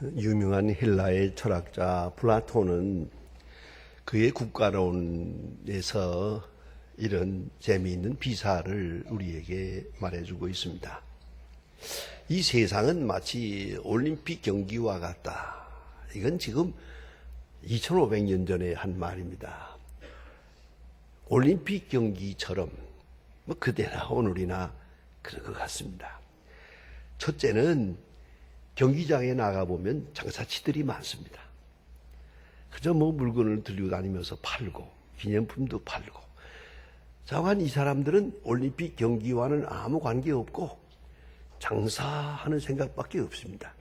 유명한 헬라의 철학자 플라톤은 그의 국가론에서 이런 재미있는 비사를 우리에게 말해주고 있습니다. 이 세상은 마치 올림픽 경기와 같다. 이건 지금 2500년 전에 한 말입니다. 올림픽 경기처럼 그때나 오늘이나 그런 것 같습니다. 첫째는 경기장에 나가보면 장사치들이 많습니다. 그저 물건을 들고 다니면서 팔고 기념품도 팔고. 자관 이 사람들은 올림픽 경기와는 아무 관계없고 장사하는 생각밖에 없습니다.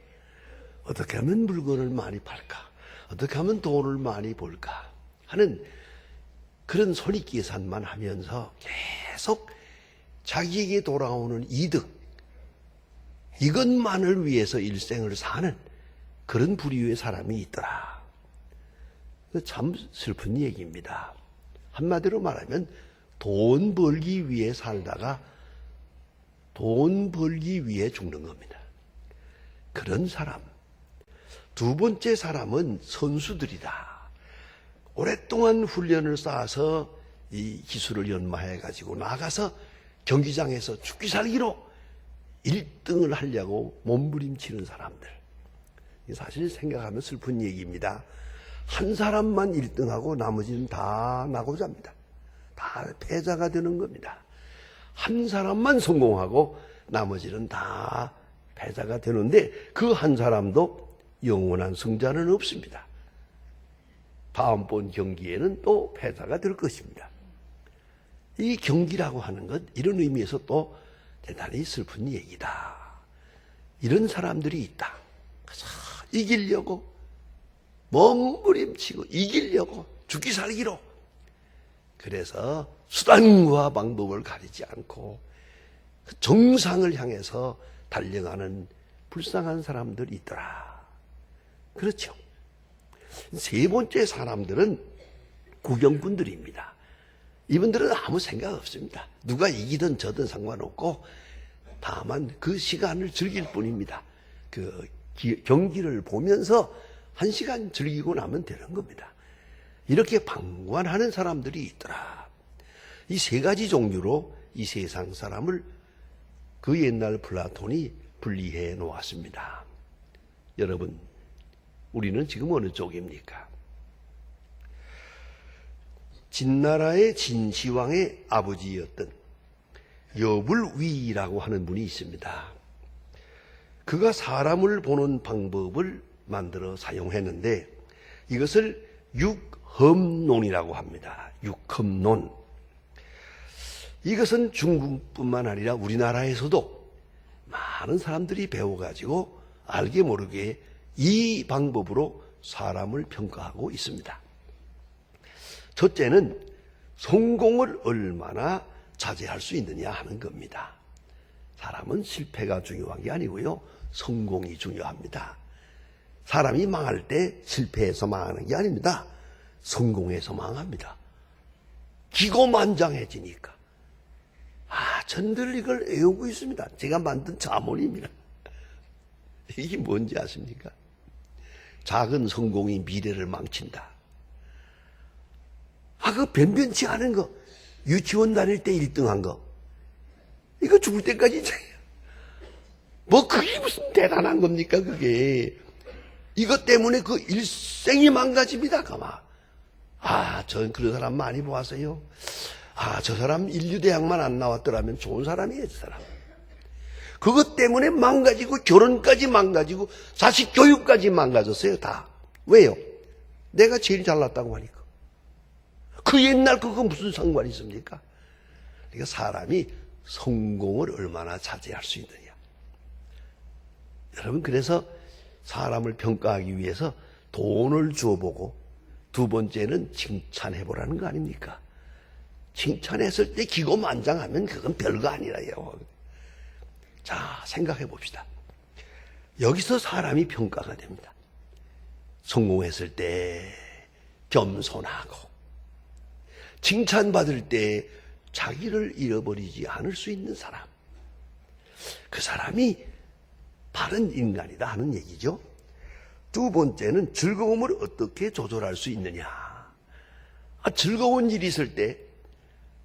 어떻게 하면 물건을 많이 팔까? 어떻게 하면 돈을 많이 벌까? 하는 그런 손익계산만 하면서 계속 자기에게 돌아오는 이득, 이것만을 위해서 일생을 사는 그런 부류의 사람이 있더라. 참 슬픈 얘기입니다. 한마디로 말하면 돈 벌기 위해 살다가 돈 벌기 위해 죽는 겁니다. 그런 사람. 두 번째 사람은 선수들이다. 오랫동안 훈련을 쌓아서 이 기술을 연마해 가지고 나가서 경기장에서 죽기 살기로 1등을 하려고 몸부림치는 사람들. 사실 생각하면 슬픈 얘기입니다. 한 사람만 1등하고 나머지는 다 나고자입니다. 다 패자가 되는 겁니다. 한 사람만 성공하고 나머지는 다 패자가 되는데 그 한 사람도 영원한 승자는 없습니다. 다음번 경기에는 또 패자가 될 것입니다. 이 경기라고 하는 것, 이런 의미에서 또 대단히 슬픈 얘기다. 이런 사람들이 있다. 그래서 이기려고 몸부림치고 이기려고 죽기 살기로. 그래서 수단과 방법을 가리지 않고 정상을 향해서 달려가는 불쌍한 사람들이 있더라. 그렇죠. 세 번째 사람들은 구경꾼들입니다. 이분들은 아무 생각 없습니다. 누가 이기든 져든 상관없고 다만 그 시간을 즐길 뿐입니다. 그 경기를 보면서 한 시간 즐기고 나면 되는 겁니다. 이렇게 방관하는 사람들이 있더라. 이 세 가지 종류로 이 세상 사람을 그 옛날 플라톤이 분리해 놓았습니다. 여러분, 우리는 지금 어느 쪽입니까? 진나라의 진시황의 아버지였던 여불위라고 하는 분이 있습니다. 그가 사람을 보는 방법을 만들어 사용했는데 이것을 육험론이라고 합니다. 육험론. 이것은 중국뿐만 아니라 우리나라에서도 많은 사람들이 배워가지고 알게 모르게 이 방법으로 사람을 평가하고 있습니다. 첫째는 성공을 얼마나 자제할 수 있느냐 하는 겁니다. 사람은 실패가 중요한 게 아니고요, 성공이 중요합니다. 사람이 망할 때 실패해서 망하는 게 아닙니다. 성공해서 망합니다. 기고만장해지니까. 전들 이걸 외우고 있습니다. 제가 만든 자문입니다. 이게 뭔지 아십니까? 작은 성공이 미래를 망친다. 그 변변치 않은 거, 유치원 다닐 때 1등한 거, 이거 죽을 때까지 그게 무슨 대단한 겁니까, 그게. 이것 때문에 그 일생이 망가집니다, 가만. 전 그런 사람 많이 보았어요. 저 사람 인류대학만 안 나왔더라면 좋은 사람이에요, 저 사람. 그것 때문에 망가지고, 결혼까지 망가지고, 자식 교육까지 망가졌어요, 다. 왜요? 내가 제일 잘났다고 하니까. 그 옛날 그거 무슨 상관이 있습니까? 그러니까 사람이 성공을 얼마나 자제할 수 있느냐. 여러분, 그래서 사람을 평가하기 위해서 돈을 주어보고 두 번째는 칭찬해보라는 거 아닙니까? 칭찬했을 때 기고만장하면 그건 별거 아니라요. 자, 생각해 봅시다. 여기서 사람이 평가가 됩니다. 성공했을 때 겸손하고 칭찬받을 때 자기를 잃어버리지 않을 수 있는 사람. 그 사람이 바른 인간이다 하는 얘기죠. 두 번째는 즐거움을 어떻게 조절할 수 있느냐. 즐거운 일이 있을 때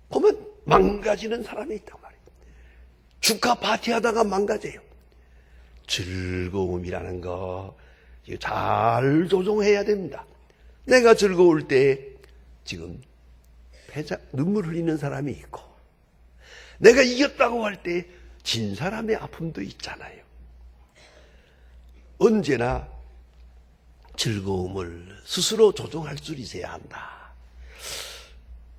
보면 망가지는 사람이 있단 말이에요. 축하 파티하다가 망가져요. 즐거움이라는 거 잘 조정해야 됩니다. 내가 즐거울 때 지금 눈물 흘리는 사람이 있고, 내가 이겼다고 할 때 진 사람의 아픔도 있잖아요. 언제나 즐거움을 스스로 조정할 줄 있어야 한다.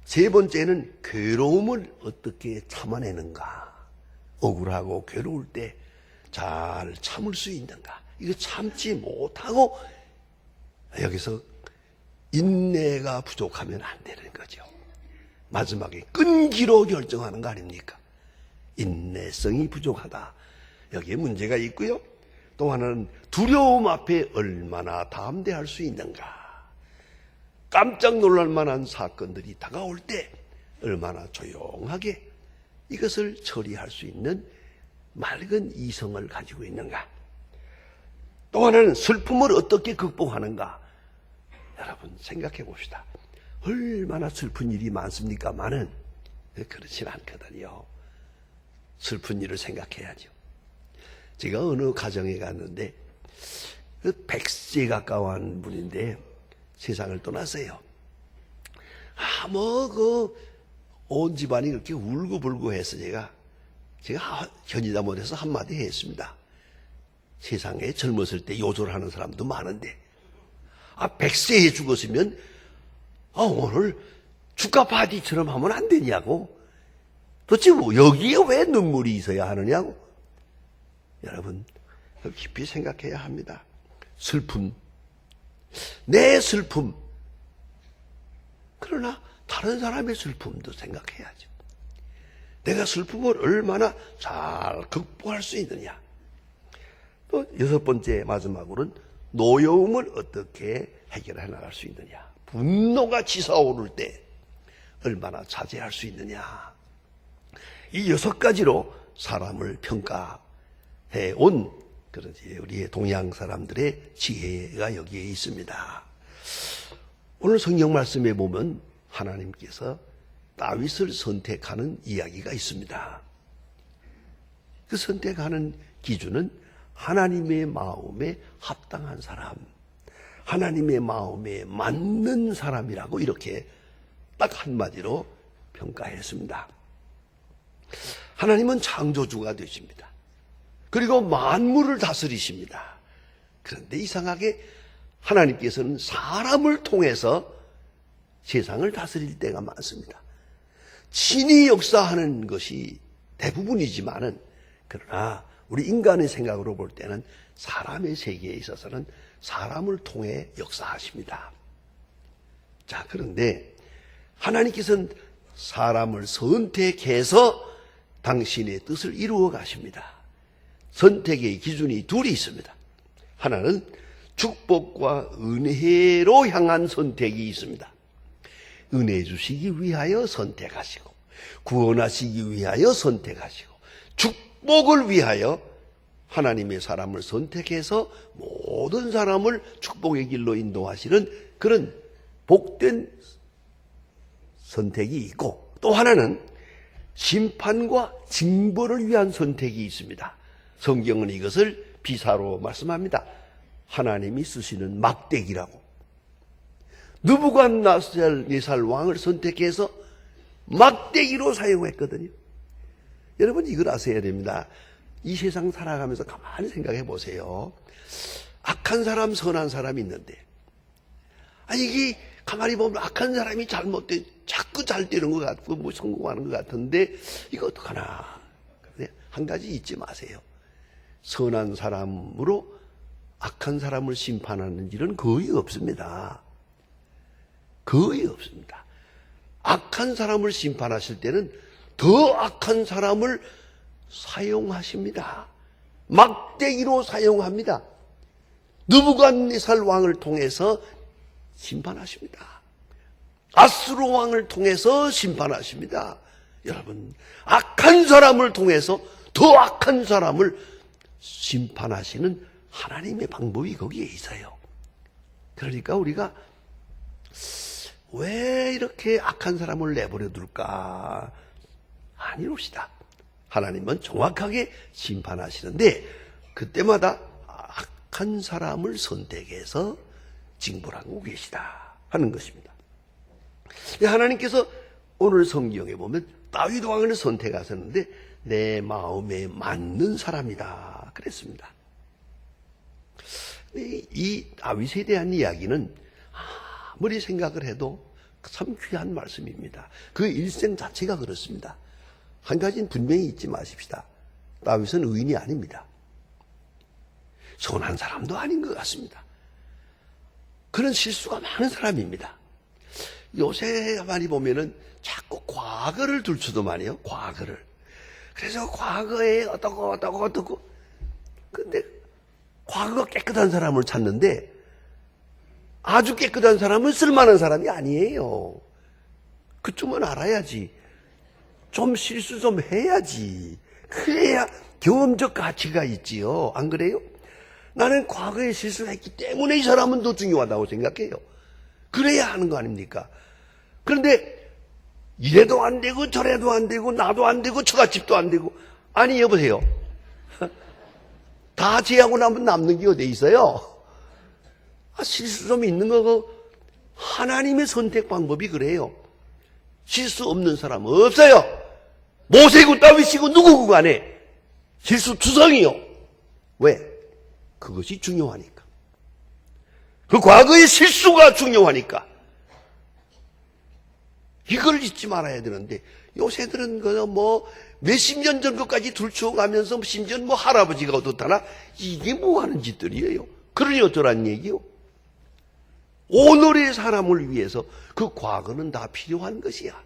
세 번째는 괴로움을 어떻게 참아내는가. 억울하고 괴로울 때 잘 참을 수 있는가. 이거 참지 못하고 여기서 인내가 부족하면 안 되는 거죠. 마지막에 끈기로 결정하는 거 아닙니까? 인내성이 부족하다. 여기에 문제가 있고요. 또 하나는 두려움 앞에 얼마나 담대할 수 있는가. 깜짝 놀랄 만한 사건들이 다가올 때 얼마나 조용하게 이것을 처리할 수 있는 맑은 이성을 가지고 있는가. 또 하나는 슬픔을 어떻게 극복하는가. 여러분 생각해 봅시다. 얼마나 슬픈 일이 많습니까만은 그렇진 않거든요. 슬픈 일을 생각해야죠. 제가 어느 가정에 갔는데 100세에 가까운 분인데 세상을 떠났어요. 온 집안이 그렇게 울고불고 해서 제가 견디다 못해서 한마디 했습니다. 세상에 젊었을 때 요절하는 사람도 많은데 100세에 죽었으면 오늘 축가 파티처럼 하면 안 되냐고. 도대체 여기에 왜 눈물이 있어야 하느냐고. 여러분 깊이 생각해야 합니다. 슬픔, 내 슬픔, 그러나 다른 사람의 슬픔도 생각해야죠. 내가 슬픔을 얼마나 잘 극복할 수 있느냐. 또 여섯 번째 마지막으로는 노여움을 어떻게 해결해 나갈 수 있느냐. 분노가 치솟아오를 때 얼마나 자제할 수 있느냐. 이 6가지로 사람을 평가해 온 그러지 우리의 동양 사람들의 지혜가 여기에 있습니다. 오늘 성경 말씀에 보면 하나님께서 다윗을 선택하는 이야기가 있습니다. 그 선택하는 기준은 하나님의 마음에 합당한 사람, 하나님의 마음에 맞는 사람이라고 이렇게 딱 한마디로 평가했습니다. 하나님은 창조주가 되십니다. 그리고 만물을 다스리십니다. 그런데 이상하게 하나님께서는 사람을 통해서 세상을 다스릴 때가 많습니다. 신이 역사하는 것이 대부분이지만은, 그러나 우리 인간의 생각으로 볼 때는 사람의 세계에 있어서는 사람을 통해 역사하십니다. 자, 그런데 하나님께서는 사람을 선택해서 당신의 뜻을 이루어 가십니다. 선택의 기준이 둘이 있습니다. 하나는 축복과 은혜로 향한 선택이 있습니다. 은혜 주시기 위하여 선택하시고, 구원하시기 위하여 선택하시고, 축복을 위하여 하나님의 사람을 선택해서 모든 사람을 축복의 길로 인도하시는 그런 복된 선택이 있고, 또 하나는 심판과 징벌을 위한 선택이 있습니다. 성경은 이것을 비사로 말씀합니다. 하나님이 쓰시는 막대기라고. 느부갓네살 왕을 선택해서 막대기로 사용했거든요. 여러분 이걸 아셔야 됩니다. 이 세상 살아가면서 가만히 생각해 보세요. 악한 사람, 선한 사람이 있는데, 이게 가만히 보면 악한 사람이 잘못돼 자꾸 잘 되는 것 같고 성공하는 것 같은데 이거 어떡하나. 한 가지 잊지 마세요. 선한 사람으로 악한 사람을 심판하는 일은 거의 없습니다. 거의 없습니다. 악한 사람을 심판하실 때는 더 악한 사람을 사용하십니다. 막대기로 사용합니다. 느부갓네살 왕을 통해서 심판하십니다. 아수르 왕을 통해서 심판하십니다. 여러분, 악한 사람을 통해서 더 악한 사람을 심판하시는 하나님의 방법이 거기에 있어요. 그러니까 우리가 왜 이렇게 악한 사람을 내버려 둘까? 아니옵시다. 하나님은 정확하게 심판하시는데 그때마다 악한 사람을 선택해서 징벌하고 계시다 하는 것입니다. 하나님께서 오늘 성경에 보면 다윗 왕을 선택하셨는데 내 마음에 맞는 사람이다 그랬습니다. 이 다윗에 대한 이야기는 아무리 생각을 해도 참 귀한 말씀입니다. 그 일생 자체가 그렇습니다. 한 가지는 분명히 잊지 마십시다. 다윗은 의인이 아닙니다. 선한 사람도 아닌 것 같습니다. 그런 실수가 많은 사람입니다. 요새 많이 보면은 자꾸 과거를 들추더만요. 과거를. 그래서 과거에 어떻고 근데 과거가 깨끗한 사람을 찾는데 아주 깨끗한 사람은 쓸만한 사람이 아니에요. 그쯤은 알아야지. 좀 실수 좀 해야지. 그래야 경험적 가치가 있지요. 안 그래요? 나는 과거에 실수했기 때문에 이 사람은 더 중요하다고 생각해요. 그래야 하는 거 아닙니까? 그런데 이래도 안 되고 저래도 안 되고 나도 안 되고 처갓집도 안 되고 아니 여보세요. 다 제하고 나면 남는 게 어디 있어요? 실수 좀 있는 거고 하나님의 선택 방법이 그래요. 실수 없는 사람은 없어요. 모세고 다윗이고 누구고 간에 실수 투성이요. 왜? 그것이 중요하니까. 그 과거의 실수가 중요하니까. 이걸 잊지 말아야 되는데 요새들은 뭐 몇십 년 전 것까지 들추어가면서 심지어 뭐 할아버지가 어떻다나 이게 뭐 하는 짓들이에요. 그러니 어쩌라는 얘기요. 오늘의 사람을 위해서 그 과거는 다 필요한 것이야.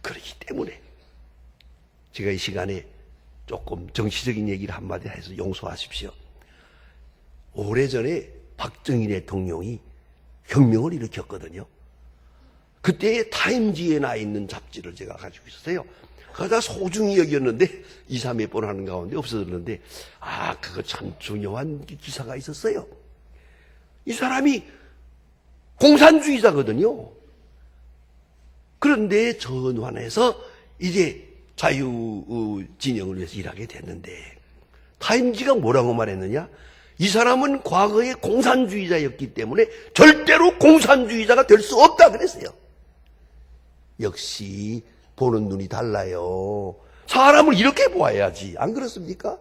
그렇기 때문에 제가 이 시간에 조금 정치적인 얘기를 한마디 해서 용서하십시오. 오래전에 박정희 대통령이 혁명을 일으켰거든요. 그때 타임지에 나 있는 잡지를 제가 가지고 있었어요. 그러다 소중히 여겼는데 2, 3회 번 하는 가운데 없어졌는데 그거 참 중요한 기사가 있었어요. 이 사람이 공산주의자거든요. 그런데 전환해서 이제 자유 진영을 위해서 일하게 됐는데 타임지가 뭐라고 말했느냐? 이 사람은 과거에 공산주의자였기 때문에 절대로 공산주의자가 될 수 없다 그랬어요. 역시 보는 눈이 달라요. 사람을 이렇게 보아야지. 안 그렇습니까?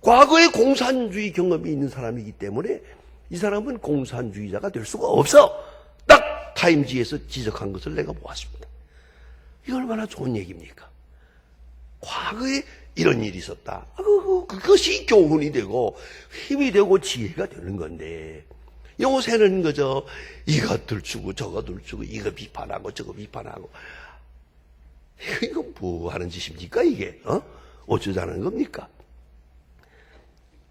과거에 공산주의 경험이 있는 사람이기 때문에 이 사람은 공산주의자가 될 수가 없어. 딱 타임지에서 지적한 것을 내가 보았습니다. 이게 얼마나 좋은 얘기입니까? 과거에 이런 일이 있었다. 그것이 교훈이 되고 힘이 되고 지혜가 되는 건데 요새는 그저 이것들 주고 저것들 주고 이거 비판하고 저거 비판하고 이거 뭐 하는 짓입니까 이게? 어쩌자는 겁니까?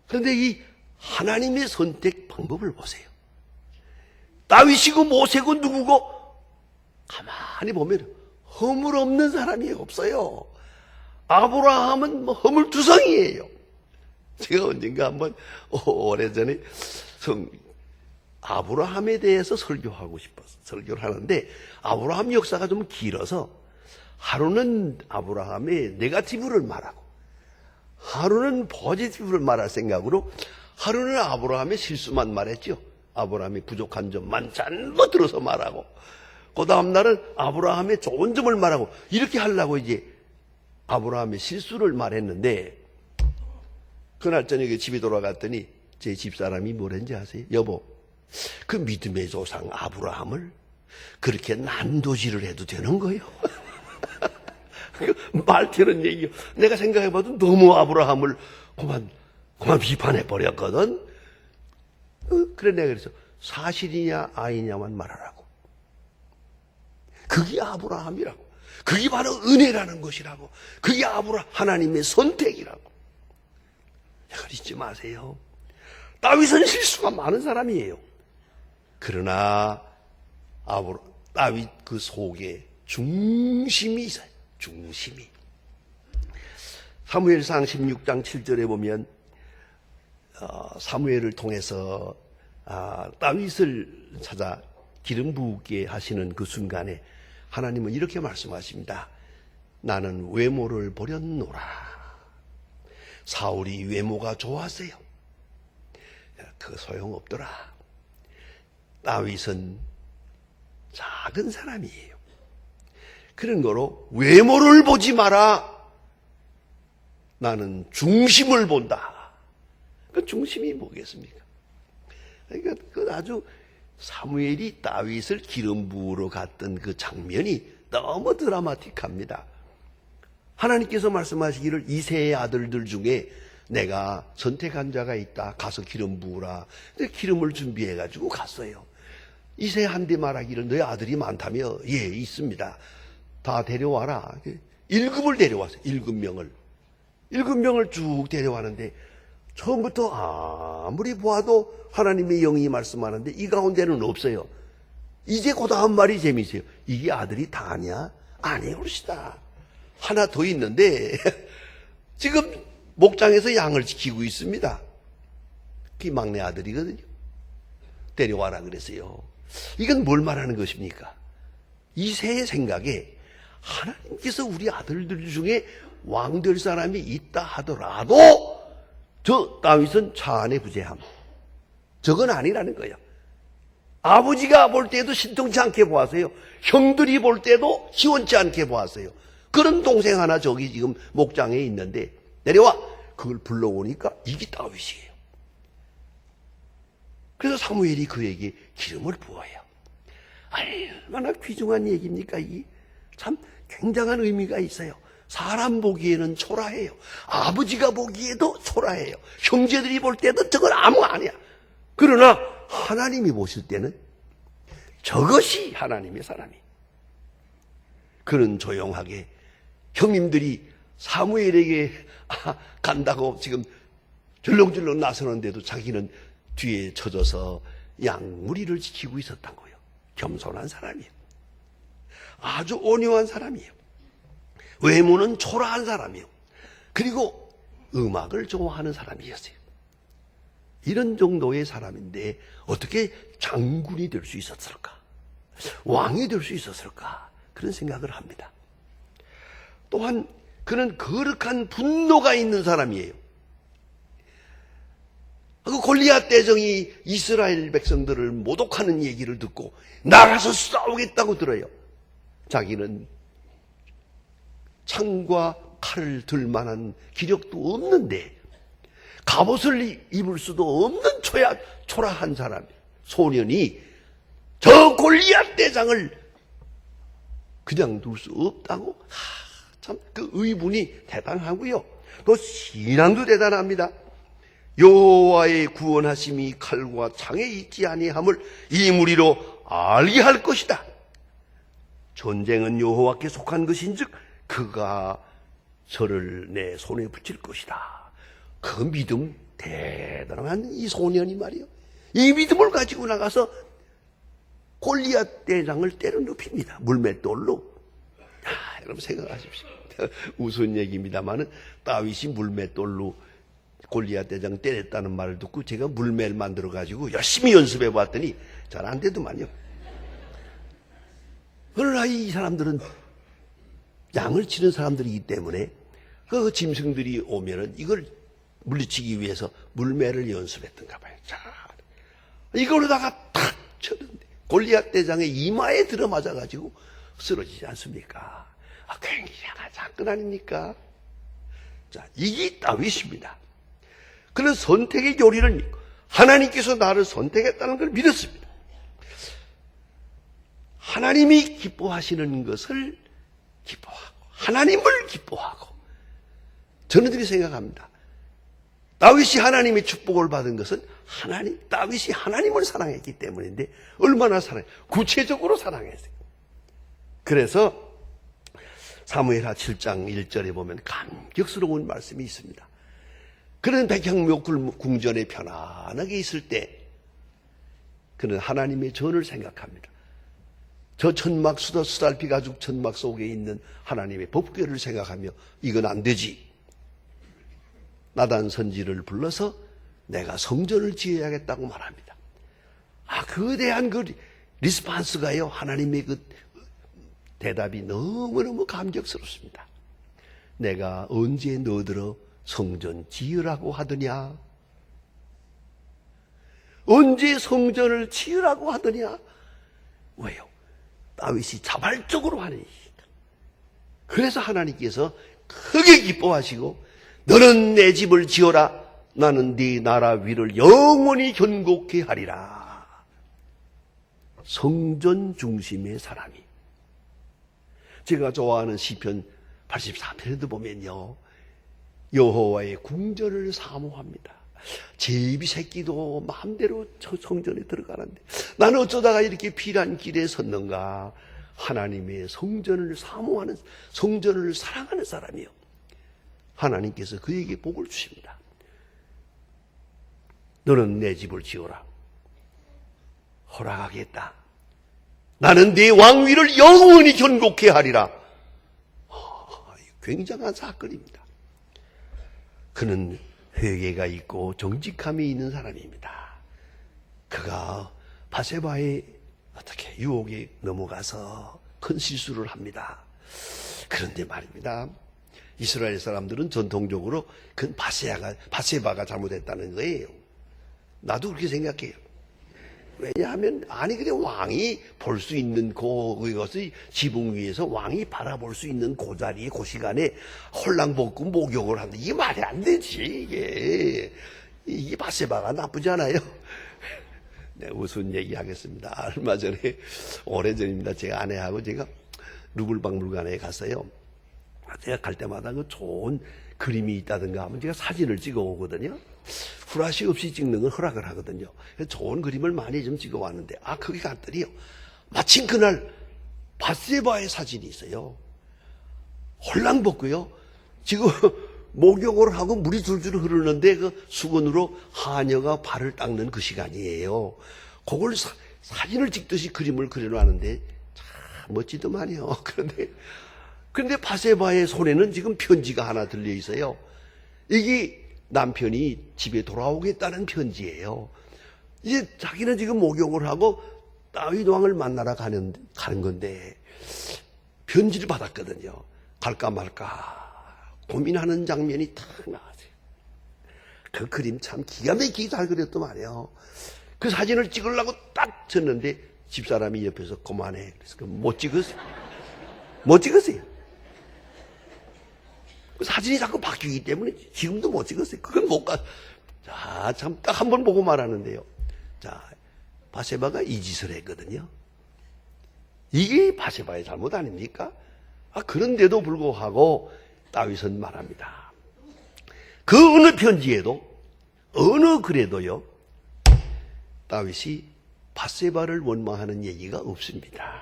그런데 이 하나님의 선택 방법을 보세요. 다윗이고 모세고 누구고 가만히 보면 허물 없는 사람이 없어요. 아브라함은 뭐 허물투성이에요. 제가 언젠가 한번 오래전에 아브라함에 대해서 설교하고 싶어서 설교를 하는데 아브라함 역사가 좀 길어서 하루는 아브라함의 네거티브를 말하고 하루는 포지티브를 말할 생각으로 하루는 아브라함의 실수만 말했죠. 아브라함의 부족한 점만 전부 들어서 말하고 그 다음 날은 아브라함의 좋은 점을 말하고 이렇게 하려고 이제 아브라함의 실수를 말했는데 그날 저녁에 집에 돌아갔더니 제 집사람이 뭐랬는지 아세요? 여보, 그 믿음의 조상 아브라함을 그렇게 난도질을 해도 되는 거예요? 말 되는 얘기요. 내가 생각해봐도 너무 아브라함을 그만 비판해버렸거든. 그래 내가 그래서 사실이냐 아니냐만 말하라고. 그게 아브라함이라고. 그게 바로 은혜라는 것이라고. 그게 하나님의 선택이라고. 이걸 잊지 마세요. 다윗은 실수가 많은 사람이에요. 그러나 다윗 그 속에 중심이 있어요. 중심이. 사무엘상 16장 7절에 보면 사무엘을 통해서 다윗을 찾아 기름 부게 하시는 그 순간에 하나님은 이렇게 말씀하십니다. 나는 외모를 보렸노라. 사울이 외모가 좋았어요. 그 소용없더라. 다윗은 작은 사람이에요. 그런 거로 외모를 보지 마라. 나는 중심을 본다. 그 중심이 뭐겠습니까? 그러니까 그 아주 사무엘이 다윗을 기름 부으러 갔던 그 장면이 너무 드라마틱합니다. 하나님께서 말씀하시기를 이새의 아들들 중에 내가 선택한 자가 있다. 가서 기름 부으라. 근데 기름을 준비해가지고 갔어요. 이새한테 말하기를 너희 아들이 많다며 예 있습니다. 다 데려와라. 7을 데려왔어요. 7명을. 7명을 쭉 데려왔는데 처음부터 아무리 보아도 하나님의 영이 말씀하는데 이 가운데는 없어요. 이제 그 다음 말이 재미있어요. 이게 아들이 다냐? 아니에요. 그러시다. 하나 더 있는데 지금 목장에서 양을 지키고 있습니다. 그게 막내 아들이거든요. 데려와라 그랬어요. 이건 뭘 말하는 것입니까? 이새의 생각에 하나님께서 우리 아들들 중에 왕 될 사람이 있다 하더라도 저 다윗은 차 안에 부재함. 저건 아니라는 거예요. 아버지가 볼 때도 신통치 않게 보았어요. 형들이 볼 때도 시원치 않게 보았어요. 그런 동생 하나 저기 지금 목장에 있는데 내려와. 그걸 불러오니까 이게 다윗이에요. 그래서 사무엘이 그에게 기름을 부어요. 얼마나 귀중한 얘기입니까? 이게 참 굉장한 의미가 있어요. 사람 보기에는 초라해요. 아버지가 보기에도 초라해요. 형제들이 볼 때도 저건 아무 아니야. 그러나 하나님이 보실 때는 저것이 하나님의 사람이. 그는 조용하게 형님들이 사무엘에게 간다고 지금 절렁절렁 나서는데도 자기는 뒤에 젖어서 양무리를 지키고 있었던 거예요. 겸손한 사람이에요. 아주 온유한 사람이에요. 외모는 초라한 사람이에요. 그리고 음악을 좋아하는 사람이었어요. 이런 정도의 사람인데 어떻게 장군이 될 수 있었을까? 왕이 될 수 있었을까? 그런 생각을 합니다. 또한 그는 거룩한 분노가 있는 사람이에요. 그 골리앗 대정이 이스라엘 백성들을 모독하는 얘기를 듣고 나가서 싸우겠다고 들어요. 자기는 창과 칼을 들 만한 기력도 없는데 갑옷을 입을 수도 없는 초라한 사람, 소년이 저 골리앗 대장을 그냥 둘 수 없다고? 참 그 의분이 대단하고요. 또 신앙도 대단합니다. 여호와의 구원하심이 칼과 창에 있지 아니함을 이 무리로 알게 할 것이다. 전쟁은 여호와께 속한 것인즉 그가 저를 내 손에 붙일 것이다. 그 믿음 대단한 이 소년이 말이요. 이 믿음을 가지고 나가서 골리앗 대장을 때려 눕힙니다. 물맷돌로. 여러분 생각하십시오. 우스운 얘기입니다만은 다윗이 물맷돌로 골리앗 대장 때렸다는 말을 듣고 제가 물맷 만들어 가지고 열심히 연습해 봤더니 잘 안 되더만요. 그러나 이 사람들은 양을 치는 사람들이기 때문에 그 짐승들이 오면은 이걸 물리치기 위해서 물매를 연습했던가 봐요. 자, 이걸로다가 탁 쳤는데 골리앗 대장의 이마에 들어맞아 가지고 쓰러지지 않습니까? 굉장한 사건 아닙니까? 자, 이게 다윗입니다. 그는 선택의 요리를 믿고 하나님께서 나를 선택했다는 걸 믿었습니다. 하나님이 기뻐하시는 것을 기뻐하고 하나님을 기뻐하고 저는 그렇게 생각합니다. 다윗이 하나님의 축복을 받은 것은 다윗이 하나님을 사랑했기 때문인데 얼마나 구체적으로 사랑했어요. 그래서 사무엘하 7장 1절에 보면 감격스러운 말씀이 있습니다. 그는 백향목 궁전에 편안하게 있을 때 그는 하나님의 전을 생각합니다. 저 천막 수달피 가죽 천막 속에 있는 하나님의 법궤를 생각하며 이건 안 되지. 나단 선지를 불러서 내가 성전을 지어야겠다고 말합니다. 그에 대한 그 리스판스가요, 하나님의 그 대답이 너무너무 감격스럽습니다. 내가 언제 너더러 성전 지으라고 하더냐? 언제 성전을 지으라고 하더냐? 왜요? 다윗이 자발적으로 하는 일이니까. 그래서 하나님께서 크게 기뻐하시고 너는 내 집을 지어라. 나는 네 나라 위를 영원히 견고케 하리라. 성전 중심의 사람이. 제가 좋아하는 시편 84편에도 보면요, 여호와의 궁전을 사모합니다. 제비 새끼도 마음대로 저 성전에 들어가는데 나는 어쩌다가 이렇게 피란 길에 섰는가. 하나님의 성전을 사모하는, 성전을 사랑하는 사람이요, 하나님께서 그에게 복을 주십니다. 너는 내 집을 지어라. 허락하겠다. 나는 네 왕위를 영원히 견고케 하리라. 굉장한 사건입니다. 그는 회개가 있고 정직함이 있는 사람입니다. 그가 바세바의 어떻게 유혹에 넘어가서 큰 실수를 합니다. 그런데 말입니다, 이스라엘 사람들은 전통적으로 그 바세바가 잘못했다는 거예요. 나도 그렇게 생각해요. 왜냐하면 그래 왕이 볼 수 있는 그것을 지붕 위에서 왕이 바라볼 수 있는 그 자리에 그 시간에 홀랑벗고 목욕을 한다. 이게 말이 안 되지. 이게 바세바가 나쁘잖아요. 네, 무슨 얘기하겠습니다. 얼마 전에, 오래전입니다. 제가 아내하고 제가 루블박물관에 갔어요. 제가 갈 때마다 그 좋은 그림이 있다든가 하면 제가 사진을 찍어 오거든요. 후라시 없이 찍는 걸 허락을 하거든요. 좋은 그림을 많이 좀 찍어 왔는데, 거기 갔더니요, 마침 그날 바세바의 사진이 있어요. 홀랑벗고요, 지금 목욕을 하고 물이 줄줄 흐르는데 그 수건으로 하녀가 발을 닦는 그 시간이에요. 그걸 사진을 찍듯이 그림을 그려놨는데 참 멋지더만요. 그런데 바세바의 손에는 지금 편지가 하나 들려 있어요. 이게 남편이 집에 돌아오겠다는 편지예요. 이제 자기는 지금 목욕을 하고 다윗 왕을 만나러 가는 건데 편지를 받았거든요. 갈까 말까 고민하는 장면이 탁 나왔어요. 그 그림 참 기가 막히게 잘 그렸단 말이에요. 그 사진을 찍으려고 딱 쳤는데 집사람이 옆에서 그만해. 그래서 못 찍었어요. 못 찍었어요. 사진이 자꾸 바뀌기 때문에 지금도 못 찍었어요. 그건 못 가. 자, 참 딱 한 번 보고 말하는데요. 자, 바세바가 이 짓을 했거든요. 이게 바세바의 잘못 아닙니까? 그런데도 불구하고 다윗은 말합니다. 그 어느 편지에도, 어느 글에도요, 다윗이 바세바를 원망하는 얘기가 없습니다.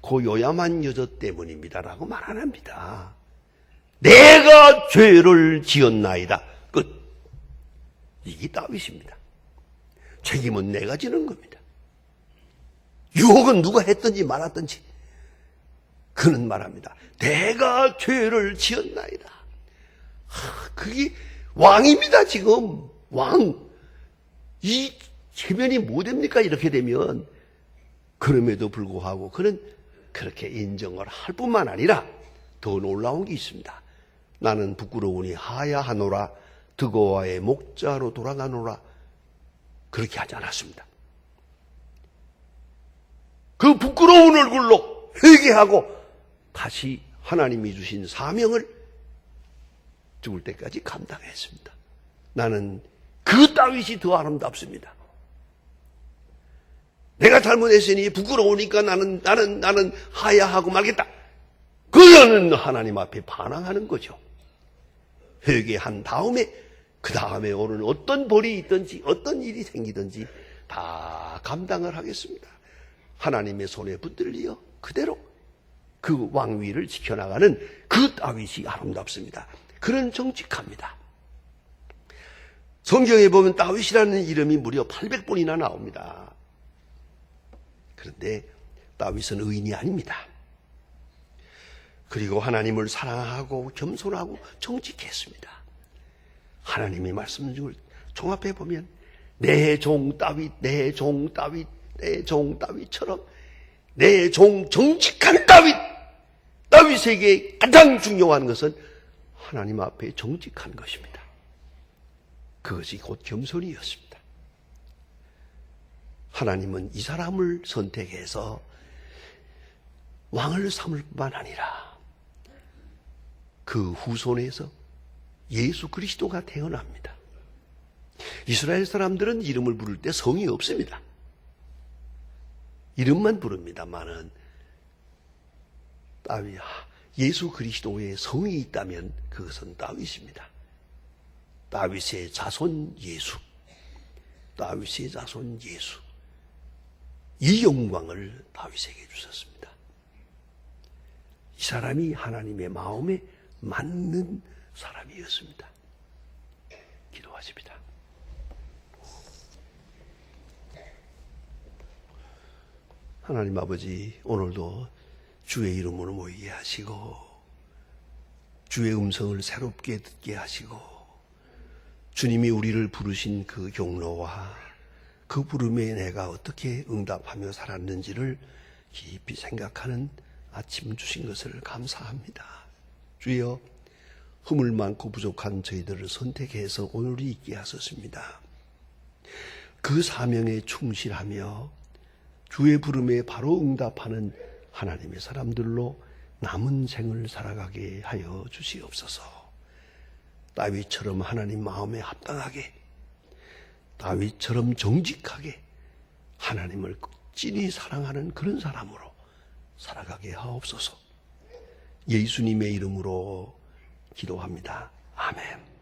그 요야만 여자 때문입니다라고 말 안 합니다. 내가 죄를 지었나이다. 끝. 이게 다윗입니다. 책임은 내가 지는 겁니다. 유혹은 누가 했든지 말았든지 그는 말합니다. 내가 죄를 지었나이다. 그게 왕입니다. 지금 왕. 이 체면이 뭐 됩니까? 이렇게 되면. 그럼에도 불구하고 그는 그렇게 인정을 할 뿐만 아니라 더 놀라운 게 있습니다. 나는 부끄러우니 하야하노라, 드고와의 목자로 돌아가노라. 그렇게 하지 않았습니다. 그 부끄러운 얼굴로 회개하고 다시 하나님이 주신 사명을 죽을 때까지 감당했습니다. 나는 그 다윗이 더 아름답습니다. 내가 잘못했으니 부끄러우니까 나는 하야하고 말겠다. 그거는 하나님 앞에 반항하는 거죠. 회개한 다음에 그 다음에 오는 어떤 벌이 있든지 어떤 일이 생기든지 다 감당을 하겠습니다. 하나님의 손에 붙들리어 그대로 그 왕위를 지켜나가는 그 다윗이 아름답습니다. 그런 정직합니다. 성경에 보면 다윗이라는 이름이 무려 800번이나 나옵니다. 그런데 다윗은 의인이 아닙니다. 그리고 하나님을 사랑하고 겸손하고 정직했습니다. 하나님의 말씀을 종합해 보면 내 종 다윗, 내 종 다윗, 내 종 다윗처럼 내 종 정직한 다윗, 다윗에게 가장 중요한 것은 하나님 앞에 정직한 것입니다. 그것이 곧 겸손이었습니다. 하나님은 이 사람을 선택해서 왕을 삼을 뿐만 아니라 그 후손에서 예수 그리스도가 태어납니다. 이스라엘 사람들은 이름을 부를 때 성이 없습니다. 이름만 부릅니다만은 다윗, 예수 그리스도의 성이 있다면 그것은 다윗입니다. 다윗의 자손 예수, 다윗의 자손 예수, 이 영광을 다윗에게 주셨습니다. 이 사람이 하나님의 마음에 맞는 사람이었습니다. 기도하십니다. 하나님 아버지, 오늘도 주의 이름으로 모이게 하시고 주의 음성을 새롭게 듣게 하시고 주님이 우리를 부르신 그 경로와 그 부름에 내가 어떻게 응답하며 살았는지를 깊이 생각하는 아침 주신 것을 감사합니다. 주여, 허물 많고 부족한 저희들을 선택해서 오늘이 있게 하셨습니다. 그 사명에 충실하며 주의 부름에 바로 응답하는 하나님의 사람들로 남은 생을 살아가게 하여 주시옵소서. 다윗처럼 하나님 마음에 합당하게, 다윗처럼 정직하게 하나님을 찐히 사랑하는 그런 사람으로 살아가게 하옵소서. 예수님의 이름으로 기도합니다. 아멘.